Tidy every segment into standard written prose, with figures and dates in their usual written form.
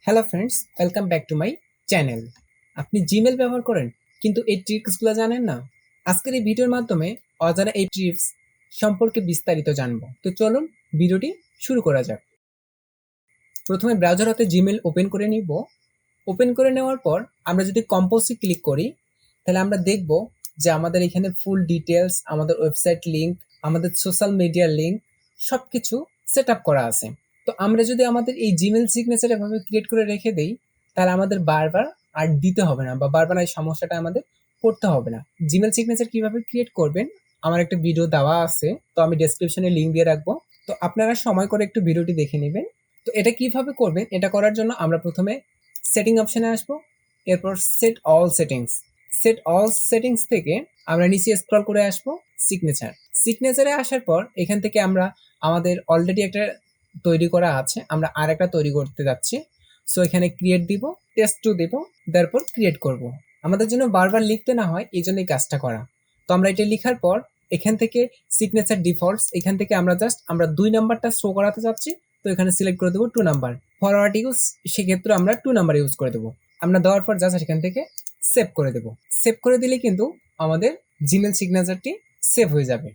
Hello friends, welcome back to my channel. আপনি Gmail ব্যবহার করেন কিন্তু এই ট্রিক্সগুলো জানেন না। আজকের এই ভিডিওর মাধ্যমে অজানা এই ট্রিক্স সম্পর্কে বিস্তারিত জানবো। তো চলুন ভিডিওটি শুরু করা যাক। প্রথমে ব্রাউজার হতে জিমেল ওপেন করে নিব। ওপেন করে নেওয়ার পর আমরা যদি কম্পোজে ক্লিক করি তাহলে আমরা দেখব যে আমাদের এখানে ফুল ডিটেলস, আমাদের ওয়েবসাইট লিঙ্ক, আমাদের সোশ্যাল মিডিয়ার লিঙ্ক সব কিছু সেট আপ করা আছে। তো আমরা যদি আমাদের এই জিমেল সিগনেচার এভাবে ক্রিয়েট করে রেখে দেই তাহলে আমাদের বারবার আর দিতে হবে না বা বারবার এই সমস্যাটা আমাদের করতে হবে না। জিমেল সিগনেচার কিভাবে ক্রিয়েট করবেন আমার একটা ভিডিও দেওয়া আছে, তো আমি ডেসক্রিপশনে লিঙ্ক দিয়ে রাখবো। তো আপনারা সময় করে একটু ভিডিওটি দেখে নেবেন। তো এটা কিভাবে করবেন, এটা করার জন্য আমরা প্রথমে সেটিং অপশনে আসবো। এরপর সেট অল সেটিংস থেকে আমরা নিচে স্ক্রল করে আসবো সিগনেচারে আসার পর এখান থেকে আমরা আমাদের অলরেডি একটা তৈরি করা আছে, আমরা আর একটা তৈরি করতে যাচ্ছি। সো এখানে ক্রিয়েট দিব, টেস্ট2 দিব, তারপর ক্রিয়েট করব। আমাদের জন্য বারবার লিখতে না হয় এই জন্য এই কাজটা করা। তো আমরা এটা লেখার পর এখান থেকে সিগনেচার ডিফল্টস, এখান থেকে আমরা 2 নাম্বারটা শো করাতে চাচ্ছি। তো এখানে সিলেক্ট করে দেবো 2 নাম্বার। ফরওয়ার্ড ইউজ, সেক্ষেত্রে আমরা 2 নাম্বার ইউজ করে দেবো। আমরা দেওয়ার পর জাস্ট এখান থেকে সেভ করে দেবো। সেভ করে দিলে কিন্তু আমাদের জিমেল সিগনেচারটি সেভ হয়ে যাবে।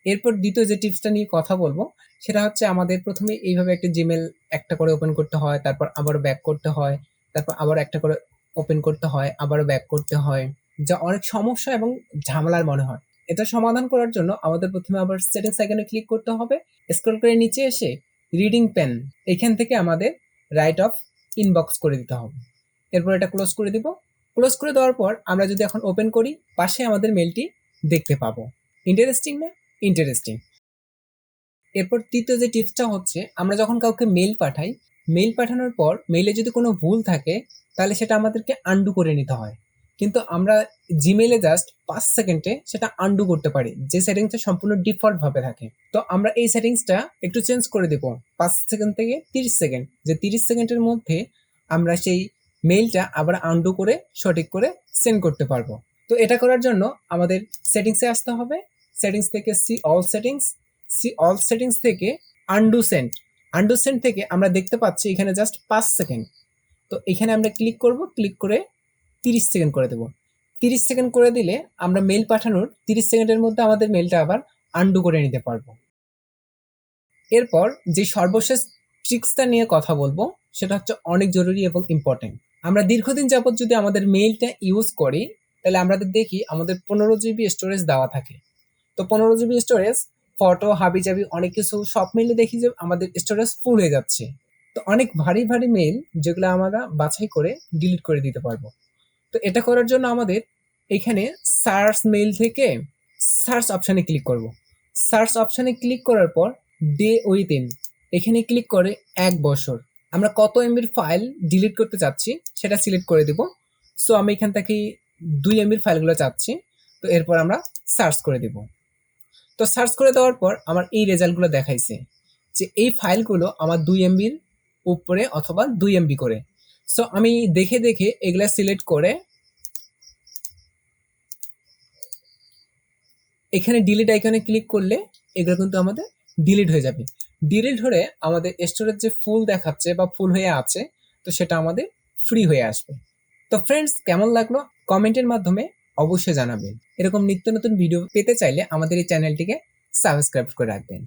এরপর দ্বিতীয় যে টিপসটা নিয়ে কথা বলবো সেটা হচ্ছে আমাদের প্রথমে এইভাবে একটা জিমেল একটা করে ওপেন করতে হয়, তারপর আবারও ব্যাক করতে হয়, তারপর আবার একটা করে ওপেন করতে হয়, আবারও ব্যাক করতে হয়, যা অনেক সমস্যা এবং ঝামেলার মনে হয়। এটা সমাধান করার জন্য আমাদের প্রথমে আবার সেটিংস আইকনে ক্লিক করতে হবে। স্ক্রল করে নিচে এসে রিডিং পেন, এখান থেকে আমাদের রাইট অফ ইনবক্স করে দিতে হবে। এরপর এটা ক্লোজ করে দিব। ক্লোজ করে দেওয়ার পর আমরা যদি এখন ওপেন করি পাশে আমাদের মেলটি দেখতে পাবো। ইন্টারেস্টিং না? ইন্টারেস্টিং। এরপর তৃতীয় যে টিপসটা হচ্ছে আমরা যখন কাউকে মেল পাঠাই, মেল পাঠানোর পর মেইলে যদি কোনো ভুল থাকে তাহলে সেটা আমাদেরকে আন্ডু করে নিতে হয়। কিন্তু আমরা জিমেলে জাস্ট 5 সেকেন্ডে সেটা আন্ডু করতে পারি, যে সেটিংসটা সম্পূর্ণ ডিফল্ট ভাবে থাকে। তো আমরা এই সেটিংসটা একটু চেঞ্জ করে দেবো 5 সেকেন্ড থেকে 30 সেকেন্ড, যে 30 সেকেন্ডের মধ্যে আমরা সেই মেইলটা আবার আন্ডু করে সঠিক করে সেন্ড করতে পারবো। তো এটা করার জন্য আমাদের সেটিংসে আসতে হবে। সেটিংস থেকে সি অল সেটিংস থেকে আন্ডু সেন্ড থেকে আমরা দেখতে পাচ্ছি এখানে জাস্ট 5 সেকেন্ড। তো এখানে আমরা ক্লিক করব, ক্লিক করে 30 সেকেন্ড করে দেবো। 30 সেকেন্ড করে দিলে আমরা মেল পাঠানোর 30 সেকেন্ডের মধ্যে আমাদের মেলটা আবার আন্ডু করে নিতে পারবো। এরপর যে সর্বশেষ ট্রিক্সটা নিয়ে কথা বলবো সেটা হচ্ছে অনেক জরুরি এবং ইম্পর্টেন্ট। আমরা দীর্ঘদিন যাবত যদি আমাদের মেইলটা ইউজ করি তাহলে আমরা দেখি আমাদের 15 জিবি স্টোরেজ দেওয়া থাকে। তো 15 জিবি স্টোরেজ, ফটো হাবি জাবি অনেক কিছু সব মিলে দেখি যে আমাদের স্টোরেজ ফুল হয়ে যাচ্ছে। তো অনেক ভারী ভারী মেইল যেগুলো আমরা বাছাই করে ডিলিট করে দিতে পারবো। তো এটা করার জন্য আমাদের এখানে সার্চ মেইল থেকে সার্চ অপশানে ক্লিক করব। সার্চ অপশানে ক্লিক করার পর ডে উইথিন, এখানে ক্লিক করে 1 বছর আমরা কত এমবির ফাইল ডিলিট করতে চাচ্ছি সেটা সিলেক্ট করে দিব। সো আমি এখান থেকে 2 এমবির ফাইলগুলো চাচ্ছি। তো এরপর আমরা সার্চ করে দিব। তো সার্চ করে দেওয়ার পর আমার এই রেজাল্টগুলো দেখাইছে যে এই ফাইলগুলো আমার 2 এমবির উপরে অথবা 2 এমবি করে। সো আমি দেখে দেখে এগুলা সিলেক্ট করে এখানে ডিলিট আইকনে ক্লিক করলে এগুলো কিন্তু আমাদের ডিলিট হয়ে যাবে। ডিলিট হলে আমাদের স্টোরেজ যে ফুল দেখাচ্ছে বা ফুল হয়ে আছে, তো সেটা আমাদের ফ্রি হয়ে আসবে। তো ফ্রেন্ডস, কেমন লাগলো কমেন্টের মাধ্যমে অবশ্যই জানাবেন। এরকম নিত্য নতুন ভিডিও পেতে চাইলে আমাদের এই চ্যানেলটিকে সাবস্ক্রাইব করে রাখবেন।